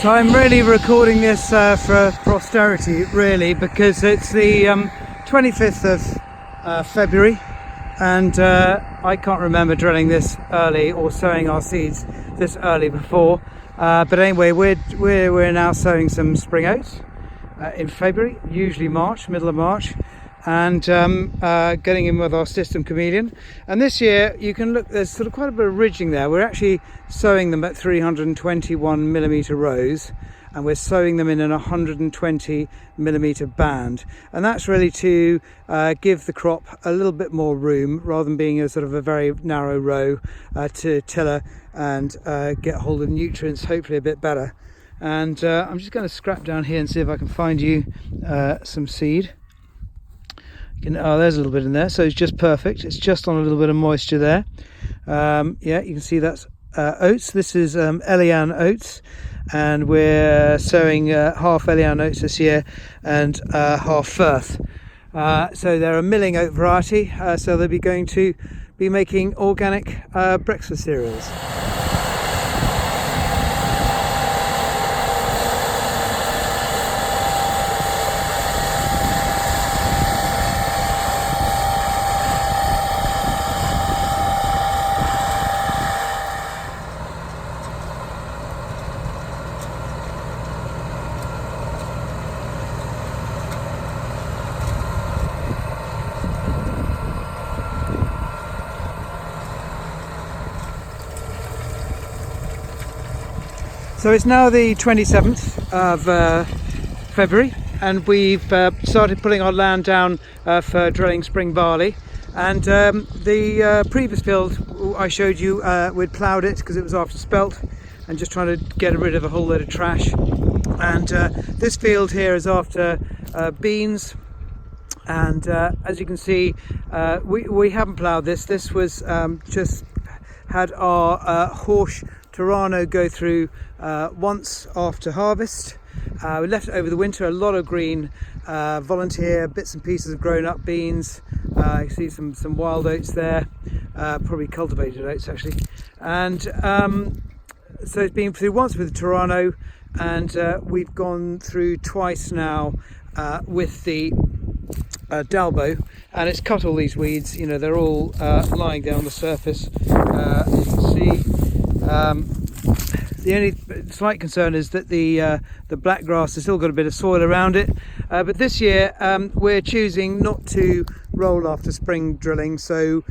So I'm really recording this for posterity, really, because it's the 25th of February, and I can't remember drilling this early or sowing our seeds this early before. But anyway, we're now sowing some spring oats in February, usually March, middle of March, and getting in with our system chameleon. And this year you can look, there's sort of quite a bit of ridging there. We're actually sowing them at 321 millimeter rows, and we're sowing them in an 120 millimeter band, and that's really to give the crop a little bit more room rather than being a sort of a very narrow row, to tiller and get hold of nutrients hopefully a bit better. And I'm just going to scrap down here and see if I can find you some seed. Oh, there's a little bit in there, so it's just perfect. It's just on a little bit of moisture there. Yeah, you can see that's oats. This is Elian oats, and we're sowing half Elian oats this year and half Firth. So they're a milling oat variety, so they'll be going to be making organic breakfast cereals. So it's now the 27th of February, and we've started putting our land down for drilling spring barley. And the previous field I showed you, we'd ploughed it because it was after spelt and just trying to get rid of a whole load of trash. And this field here is after beans. And as you can see, we haven't ploughed this. This was just had our horse Toronto go through once after harvest. We left it over the winter. A lot of green volunteer bits and pieces of grown up beans. You see some wild oats there, probably cultivated oats actually. And so it's been through once with the Toronto, and we've gone through twice now with the Dalbo, and it's cut all these weeds. You know, they're all lying down on the surface. You can see. The only slight concern is that the black grass has still got a bit of soil around it, but this year we're choosing not to roll after spring drilling, so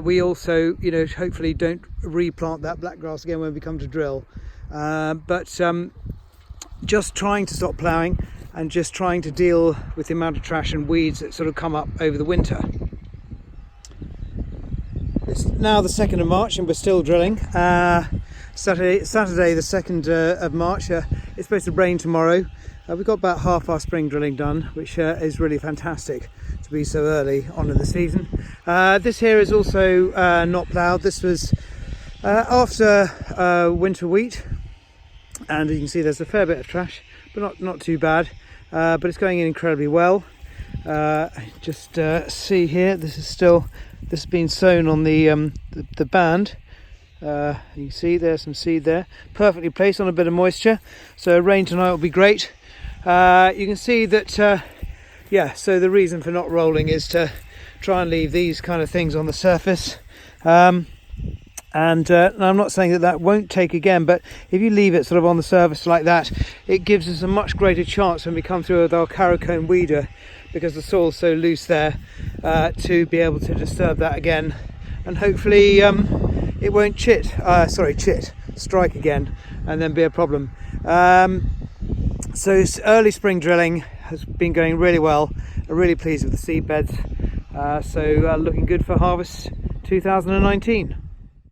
we also, you know, hopefully don't replant that black grass again when we come to drill, but just trying to stop ploughing and just trying to deal with the amount of trash and weeds that sort of come up over the winter. It's now the 2nd of March and we're still drilling. Saturday the 2nd of March, it's supposed to rain tomorrow. We've got about half our spring drilling done, which is really fantastic to be so early on in the season. This here is also not ploughed. This was after winter wheat, and you can see there's a fair bit of trash, but not too bad. But it's going in incredibly well. Just see here, this has been sown on the band. You can see there's some seed there, perfectly placed on a bit of moisture, so rain tonight will be great. You can see that yeah, so the reason for not rolling is to try and leave these kind of things on the surface, and I'm not saying that won't take again, but if you leave it sort of on the surface like that, it gives us a much greater chance when we come through with our carrowcone weeder, because the soil's so loose there, to be able to disturb that again, and hopefully it won't strike again and then be a problem. So early spring drilling has been going really well. I'm really pleased with the seed beds, so looking good for harvest 2019.